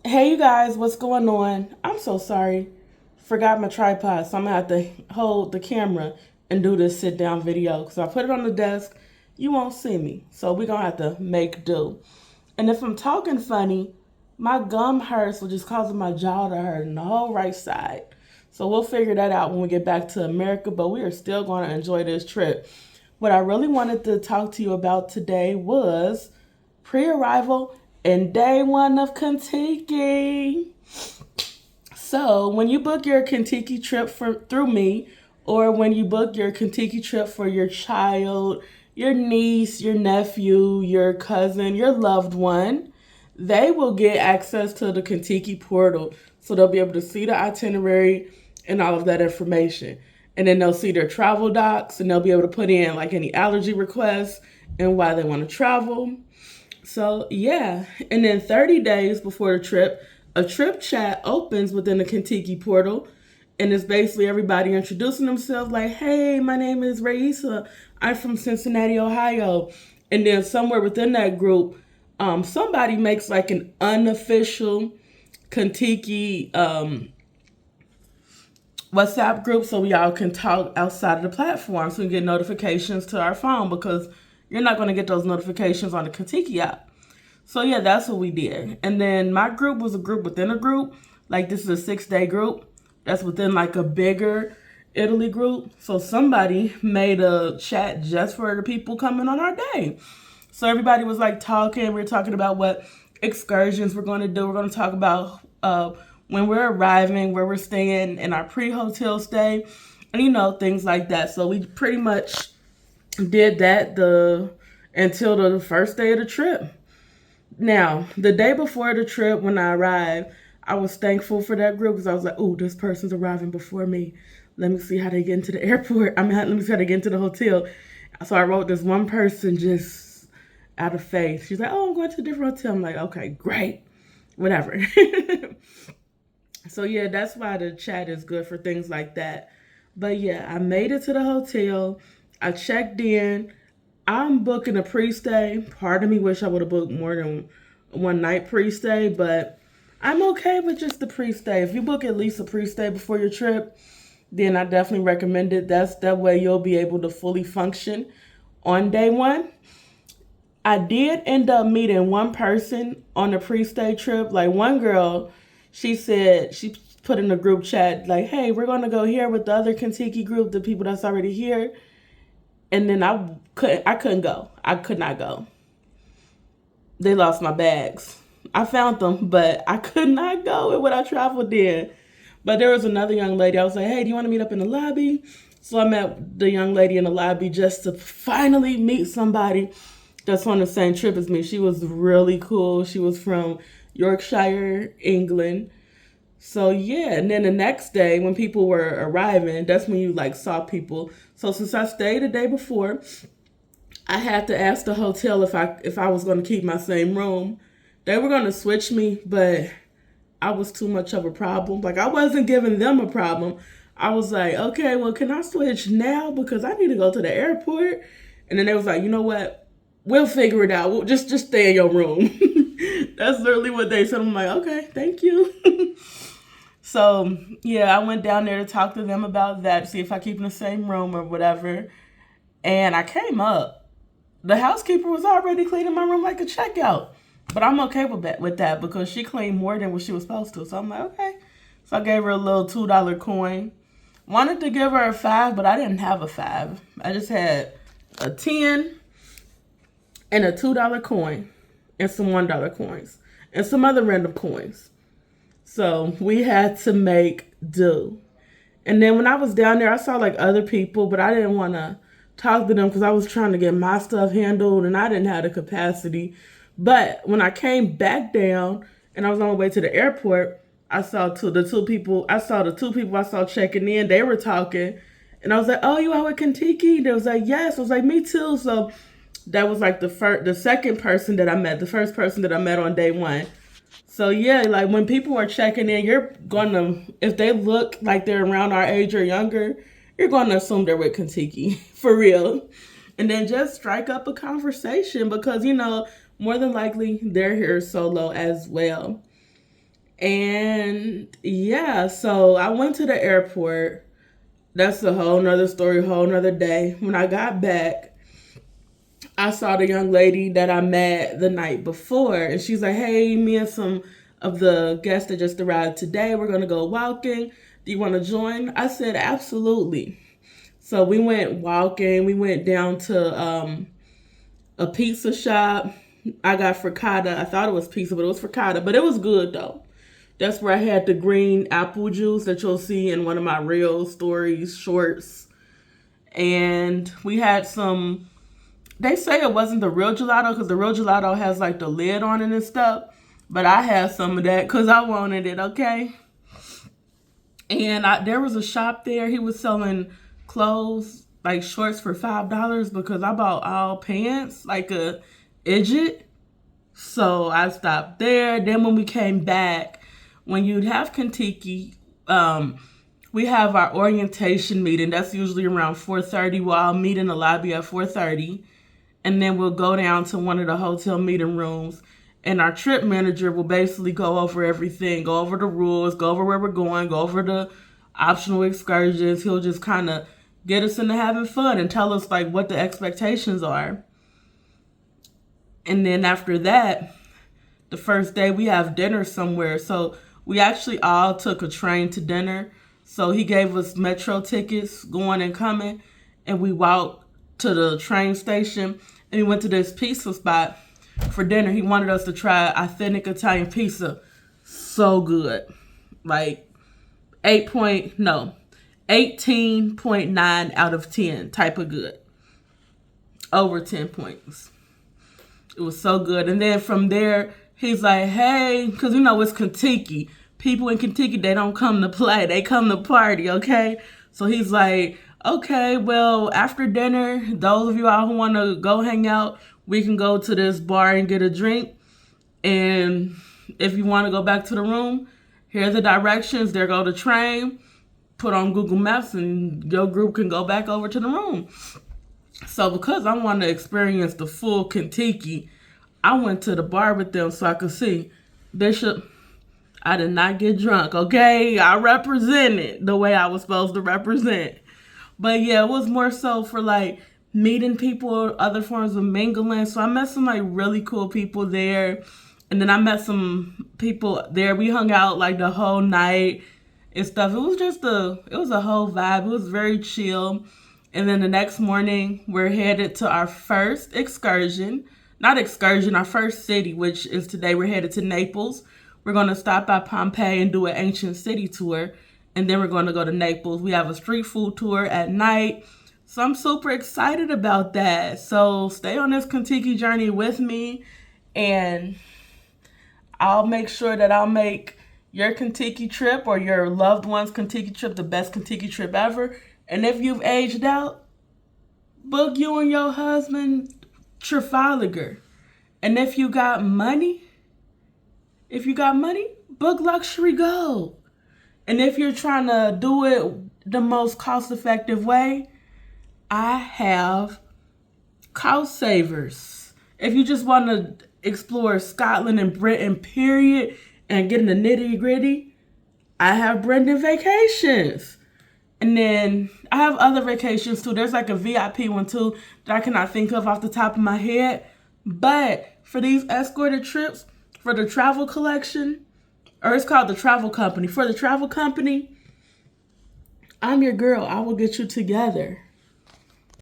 Hey you guys, what's going on? I'm so sorry. Forgot my tripod, so I'm gonna have to hold the camera and do this sit down video because I put it on the desk. You won't see me, so we're gonna have to make do. And if I'm talking funny, my gum hurts, which is causing my jaw to hurt in the whole right side. So we'll figure that out when we get back to America, but we are still going to enjoy this trip. What I really wanted to talk to you about today was pre-arrival and day one of Contiki. So when you book your Contiki trip through me, or when you book your Contiki trip for your child, your niece, your nephew, your cousin, your loved one, they will get access to the Contiki portal. So they'll be able to see the itinerary and all of that information. And then they'll see their travel docs and they'll be able to put in like any allergy requests and why they want to travel. So yeah, and then 30 days before the trip, a trip chat opens within the Contiki portal, and it's basically everybody introducing themselves, like, "Hey, my name is Raisa. I'm from Cincinnati, Ohio." And then somewhere within that group, somebody makes like an unofficial Contiki WhatsApp group so we all can talk outside of the platform, so we get notifications to our phone because you're not going to get those notifications on the Contiki app. So yeah, that's what we did. And then my group was a group within a group. Like this is a 6-day group that's within like a bigger Italy group. So somebody made a chat just for the people coming on our day. So everybody was like talking. We were talking about what excursions we're going to do. We're going to talk about when we're arriving, where we're staying in our pre-hotel stay, and things like that. So we pretty much did that until the first day of the trip. Now, the day before the trip, when I arrived, I was thankful for that group because I was like, "Oh, this person's arriving before me. Let me see how they get into the airport. Let me see how they get into the hotel." So I wrote this one person just out of faith. She's like, "Oh, I'm going to a different hotel." I'm like, "Okay, great, whatever." So yeah, that's why the chat is good for things like that. But yeah, I made it to the hotel. I checked in. I'm booking a pre-stay. Part of me wish I would have booked more than one night pre-stay, but I'm okay with just the pre-stay. If you book at least a pre-stay before your trip, then I definitely recommend it. That way you'll be able to fully function on day one. I did end up meeting one person on the pre-stay trip. Like one girl, she said she put in a group chat like, "Hey, we're gonna go here with the other Contiki group, the people that's already here." And then I couldn't go. I could not go. They lost my bags. I found them, but I could not go with what I traveled in. But there was another young lady. I was like, "Hey, do you want to meet up in the lobby?" So I met the young lady in the lobby just to finally meet somebody that's on the same trip as me. She was really cool. She was from Yorkshire, England. So yeah, and then the next day when people were arriving, that's when you like saw people. So since I stayed the day before, I had to ask the hotel if I was going to keep my same room. They were going to switch me, but I was too much of a problem. Like I wasn't giving them a problem. I was like, "Okay, well, can I switch now because I need to go to the airport?" And then they was like, "You know what? We'll figure it out. We'll just stay in your room." That's literally what they said. I'm like, "Okay, thank you." So yeah, I went down there to talk to them about that, see if I keep in the same room or whatever. And I came up. The housekeeper was already cleaning my room like a checkout. But I'm okay with that because she cleaned more than what she was supposed to. So I'm like, okay. So I gave her a little $2 coin. Wanted to give her a 5, but I didn't have a 5. I just had a 10 and a $2 coin and some $1 coins and some other random coins. So we had to make do. And then when I was down there, I saw like other people, but I didn't want to talk to them because I was trying to get my stuff handled and I didn't have the capacity. But when I came back down and I was on my way to the airport, I saw the two people. I saw the two people I saw checking in. They were talking, and I was like, "Oh, you out with Contiki?" They was like, "Yes." I was like, "Me too." So that was like the second person that I met. The first person that I met on day one. So yeah, like when people are checking in, you're gonna, if they look like they're around our age or younger, you're gonna assume they're with Contiki for real, and then just strike up a conversation because more than likely they're here solo as well. And yeah, so I went to the airport. That's a whole nother story, whole nother day. When I got back, I saw the young lady that I met the night before, and she's like, "Hey, me and some of the guests that just arrived today, we're gonna go walking. Do you want to join?" I said, "Absolutely." So we went walking. We went down to a pizza shop. I got frittata. I thought it was pizza, but it was frittata. But it was good though. That's where I had the green apple juice that you'll see in one of my real stories, shorts. And we had some. They say it wasn't the real gelato because the real gelato has like the lid on it and stuff. But I had some of that because I wanted it, okay? And there was a shop there. He was selling clothes, like shorts for $5 because I bought all pants, like a idget. So I stopped there. Then when we came back, when you'd have Contiki, we have our orientation meeting. That's usually around 4:30. We'll all meet in the lobby at 4:30. And then we'll go down to one of the hotel meeting rooms. And our trip manager will basically go over everything, go over the rules, go over where we're going, go over the optional excursions. He'll just kind of get us into having fun and tell us like what the expectations are. And then after that, the first day we have dinner somewhere. So we actually all took a train to dinner. So he gave us metro tickets going and coming. And we walked to the train station and we went to this pizza spot for dinner. He wanted us to try authentic Italian pizza. So good. Like 18.9 out of 10 type of good. Over 10 points. It was so good. And then from there, he's like, hey, because it's Contiki. People in Contiki, they don't come to play. They come to party, okay? So he's like, okay, well, after dinner, those of you all who want to go hang out, we can go to this bar and get a drink. And if you want to go back to the room, here are the directions. There go the train. Put on Google Maps and your group can go back over to the room. So because I wanted to experience the full Contiki, I went to the bar with them so I could see. Bishop, I did not get drunk, okay? I represented the way I was supposed to represent. But yeah, it was more so for like meeting people, other forms of mingling. So I met some like really cool people there. And then I met some people there. We hung out like the whole night and stuff. It was a whole vibe. It was very chill. And then the next morning, we're headed to our first excursion. Not excursion, our first city, which is today. We're headed to Naples. We're going to stop by Pompeii and do an ancient city tour. And then we're going to go to Naples. We have a street food tour at night. So I'm super excited about that. So stay on this Contiki journey with me. And I'll make sure that I'll make your Contiki trip or your loved one's Contiki trip the best Contiki trip ever. And if you've aged out, book you and your husband Trafalgar. And if you got money, book Luxury Gold. And if you're trying to do it the most cost-effective way, I have Cost Savers. If you just want to explore Scotland and Britain, period, and get in the nitty-gritty, I have Brendan Vacations. And then I have other vacations too. There's like a VIP one too that I cannot think of off the top of my head. But for these escorted trips, for the travel collection, or it's called the travel company. For the travel company, I'm your girl. I will get you together.